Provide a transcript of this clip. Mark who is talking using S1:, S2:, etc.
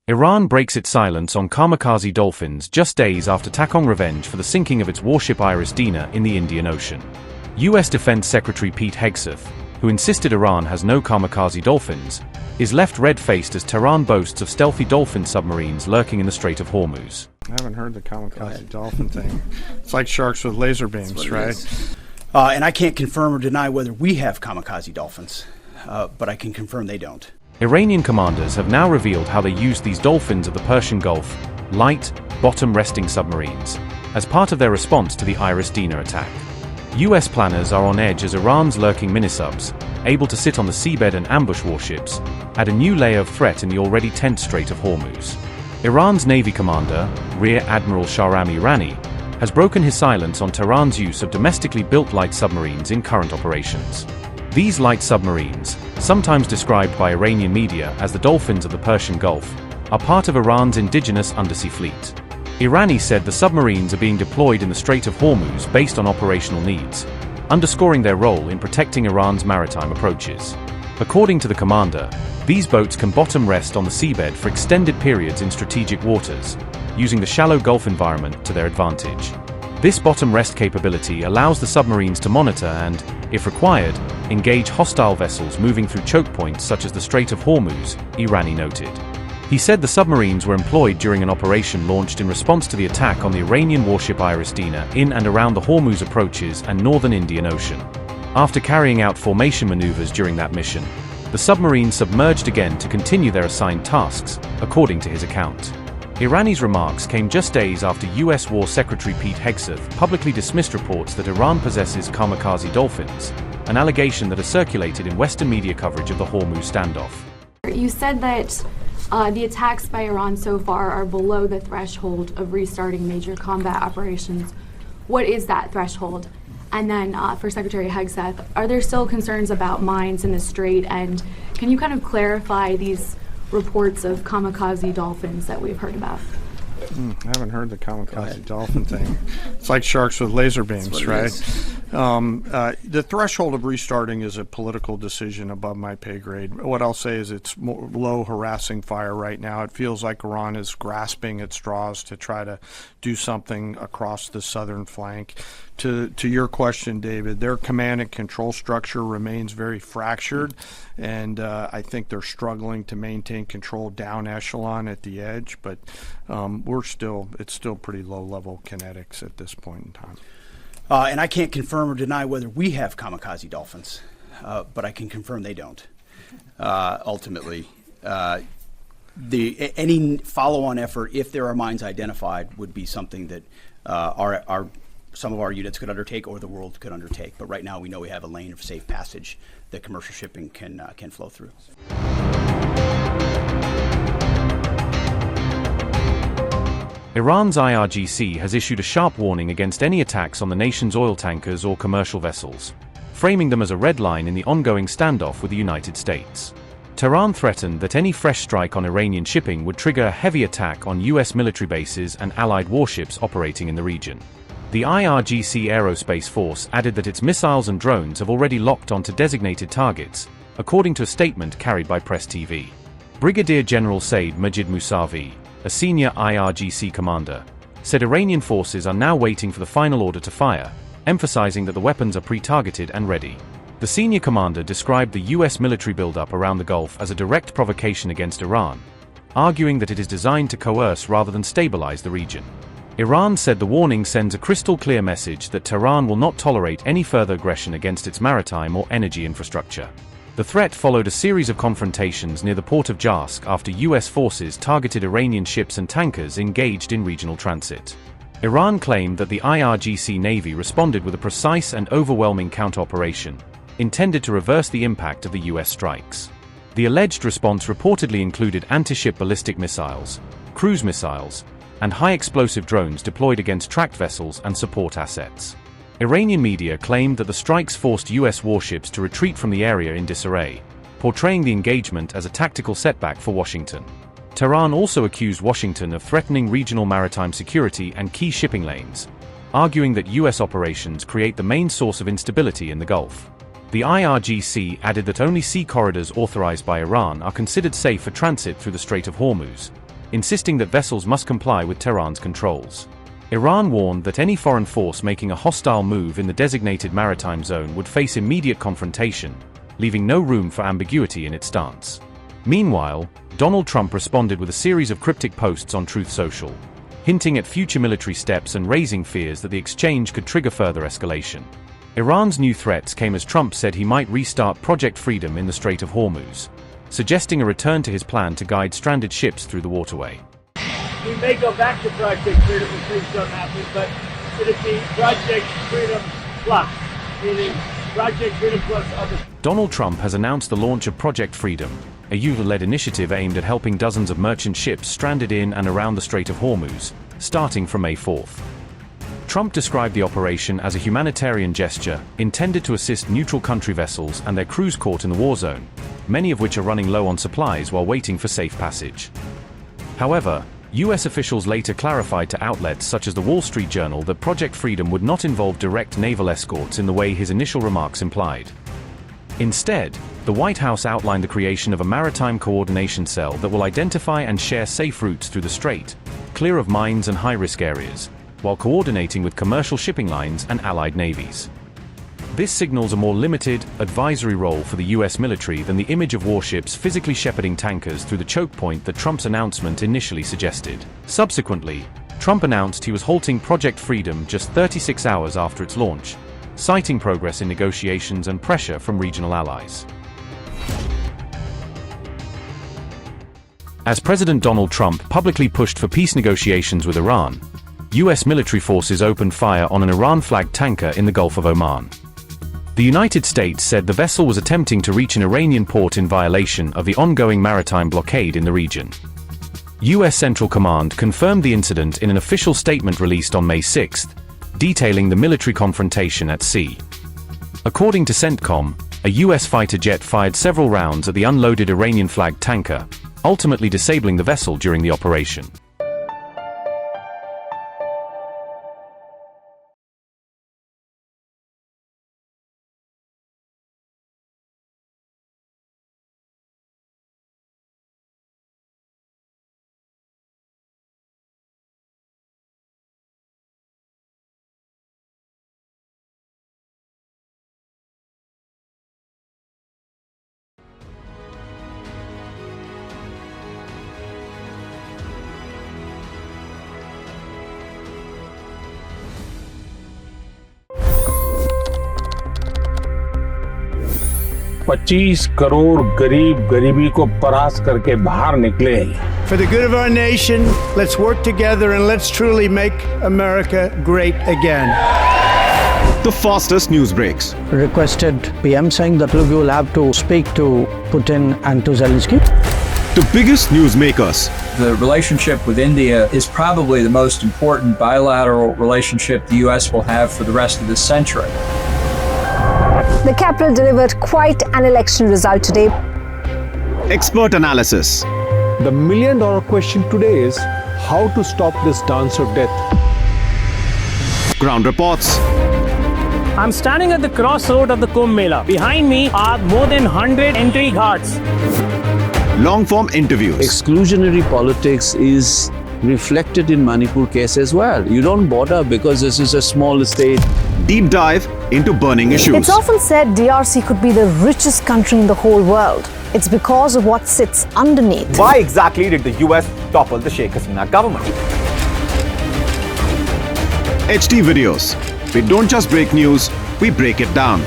S1: Iran breaks its silence on Kamikaze Dolphins just days after taking revenge for the sinking of its warship IRIS Dena in the Indian Ocean. U.S. Defense Secretary Pete Hegseth, who insisted Iran has no Kamikaze Dolphins, is left red-faced as Tehran boasts of stealthy Dolphin submarines lurking in the Strait of Hormuz.
S2: I haven't heard the Kamikaze Dolphin thing. It's like sharks with laser beams, right?
S3: And I can't confirm or deny whether we have Kamikaze Dolphins, but I can confirm they don't.
S1: Iranian commanders have now revealed how they used these Dolphins of the Persian Gulf, light, bottom-resting submarines, as part of their response to the IRIS Dena attack. U.S. planners are on edge as Iran's lurking minisubs, able to sit on the seabed and ambush warships, add a new layer of threat in the already tense Strait of Hormuz. Iran's Navy Commander, Rear Admiral Shahram Irani, has broken his silence on Tehran's use of domestically built light submarines in current operations. These light submarines, sometimes described by Iranian media as the Dolphins of the Persian Gulf, are part of Iran's indigenous undersea fleet. Irani said the submarines are being deployed in the Strait of Hormuz based on operational needs, underscoring their role in protecting Iran's maritime approaches. According to the commander, these boats can bottom rest on the seabed for extended periods in strategic waters, using the shallow Gulf environment to their advantage. This bottom rest capability allows the submarines to monitor and, if required, engage hostile vessels moving through choke points such as the Strait of Hormuz, Irani noted. He said the submarines were employed during an operation launched in response to the attack on the Iranian warship IRIS Dena in and around the Hormuz approaches and northern Indian Ocean. After carrying out formation maneuvers during that mission, the submarines submerged again to continue their assigned tasks, according to his account. Irani's remarks came just days after U.S. War Secretary Pete Hegseth publicly dismissed reports that Iran possesses Kamikaze Dolphins, an allegation that has circulated in Western media coverage of the Hormuz standoff.
S4: You said that the attacks by Iran so far are below the threshold of restarting major combat operations. What is that threshold? And then for Secretary Hegseth, are there still concerns about mines in the strait? And can you kind of clarify these reports of Kamikaze Dolphins that we've heard about?
S2: I haven't heard the Kamikaze Dolphin thing. It's like sharks with laser beams, right? The threshold of restarting is a political decision above my pay grade. What I'll say is it's low harassing fire right now. It feels like Iran is grasping at straws to try to do something across the southern flank. To your question, David, their command and control structure remains very fractured, and I think they're struggling to maintain control down echelon at the edge, but it's still pretty low-level kinetics at this point in time.
S3: And I can't confirm or deny whether we have Kamikaze Dolphins, but I can confirm they don't. Ultimately, any follow-on effort, if there are mines identified, would be something that some of our units could undertake or the world could undertake. But right now we know we have a lane of safe passage that commercial shipping can flow through.
S1: Iran's IRGC has issued a sharp warning against any attacks on the nation's oil tankers or commercial vessels, framing them as a red line in the ongoing standoff with the United States. Tehran threatened that any fresh strike on Iranian shipping would trigger a heavy attack on U.S. military bases and allied warships operating in the region. The IRGC Aerospace Force added that its missiles and drones have already locked onto designated targets, according to a statement carried by Press TV. Brigadier General Saeed Majid Musavi, a senior IRGC commander, said Iranian forces are now waiting for the final order to fire, emphasizing that the weapons are pre-targeted and ready. The senior commander described the U.S. military buildup around the Gulf as a direct provocation against Iran, arguing that it is designed to coerce rather than stabilize the region. Iran said the warning sends a crystal-clear message that Tehran will not tolerate any further aggression against its maritime or energy infrastructure. The threat followed a series of confrontations near the port of Jask after U.S. forces targeted Iranian ships and tankers engaged in regional transit. Iran claimed that the IRGC Navy responded with a precise and overwhelming counter-operation, intended to reverse the impact of the U.S. strikes. The alleged response reportedly included anti-ship ballistic missiles, cruise missiles, and high-explosive drones deployed against tracked vessels and support assets. Iranian media claimed that the strikes forced U.S. warships to retreat from the area in disarray, portraying the engagement as a tactical setback for Washington. Tehran also accused Washington of threatening regional maritime security and key shipping lanes, arguing that U.S. operations create the main source of instability in the Gulf. The IRGC added that only sea corridors authorized by Iran are considered safe for transit through the Strait of Hormuz, insisting that vessels must comply with Tehran's controls. Iran warned that any foreign force making a hostile move in the designated maritime zone would face immediate confrontation, leaving no room for ambiguity in its stance. Meanwhile, Donald Trump responded with a series of cryptic posts on Truth Social, hinting at future military steps and raising fears that the exchange could trigger further escalation. Iran's new threats came as Trump said he might restart Project Freedom in the Strait of Hormuz, suggesting a return to his plan to guide stranded ships through the waterway.
S5: We may go back to Project Freedom if things don't happen, but should it be Project Freedom Plus, meaning Project Freedom Plus other...
S1: Donald Trump has announced the launch of Project Freedom, a U.S.-led initiative aimed at helping dozens of merchant ships stranded in and around the Strait of Hormuz, starting from May 4th. Trump described the operation as a humanitarian gesture intended to assist neutral country vessels and their crews caught in the war zone, many of which are running low on supplies while waiting for safe passage. However, U.S. officials later clarified to outlets such as the Wall Street Journal that Project Freedom would not involve direct naval escorts in the way his initial remarks implied. Instead, the White House outlined the creation of a maritime coordination cell that will identify and share safe routes through the strait, clear of mines and high-risk areas, while coordinating with commercial shipping lines and allied navies. This signals a more limited, advisory role for the U.S. military than the image of warships physically shepherding tankers through the choke point that Trump's announcement initially suggested. Subsequently, Trump announced he was halting Project Freedom just 36 hours after its launch, citing progress in negotiations and pressure from regional allies. As President Donald Trump publicly pushed for peace negotiations with Iran, U.S. military forces opened fire on an Iran-flagged tanker in the Gulf of Oman. The United States said the vessel was attempting to reach an Iranian port in violation of the ongoing maritime blockade in the region. U.S. Central Command confirmed the incident in an official statement released on May 6th, detailing the military confrontation at sea. According to CENTCOM, a U.S. fighter jet fired several rounds at the unloaded Iranian-flagged tanker, ultimately disabling the vessel during the operation.
S6: $25 crore गरीब गरीबी को परास्त करके बाहर निकले।
S7: For the good of our nation, let's work together and let's truly make America great again.
S8: The fastest news breaks.
S9: Requested PM saying that look, you will have to speak to Putin and to Zelensky.
S8: The biggest news makers.
S10: The relationship with India is probably the most important bilateral relationship the U.S. will have for the rest of this century.
S11: The capital delivered quite an election result today.
S8: Expert analysis.
S12: The million-dollar question today is how to stop this dance of death.
S8: Ground reports.
S13: I'm standing at the crossroad of the Kumbh Mela. Behind me are more than 100 entry guards.
S8: Long-form interviews.
S14: Exclusionary politics is reflected in Manipur case as well. You don't bother because this is a small state.
S8: Deep dive into burning issues.
S11: It's often said DRC could be the richest country in the whole world. It's because of what sits underneath.
S15: Why exactly did the US topple the Sheikh Hasina government?
S8: HT videos. We don't just break news, we break it down.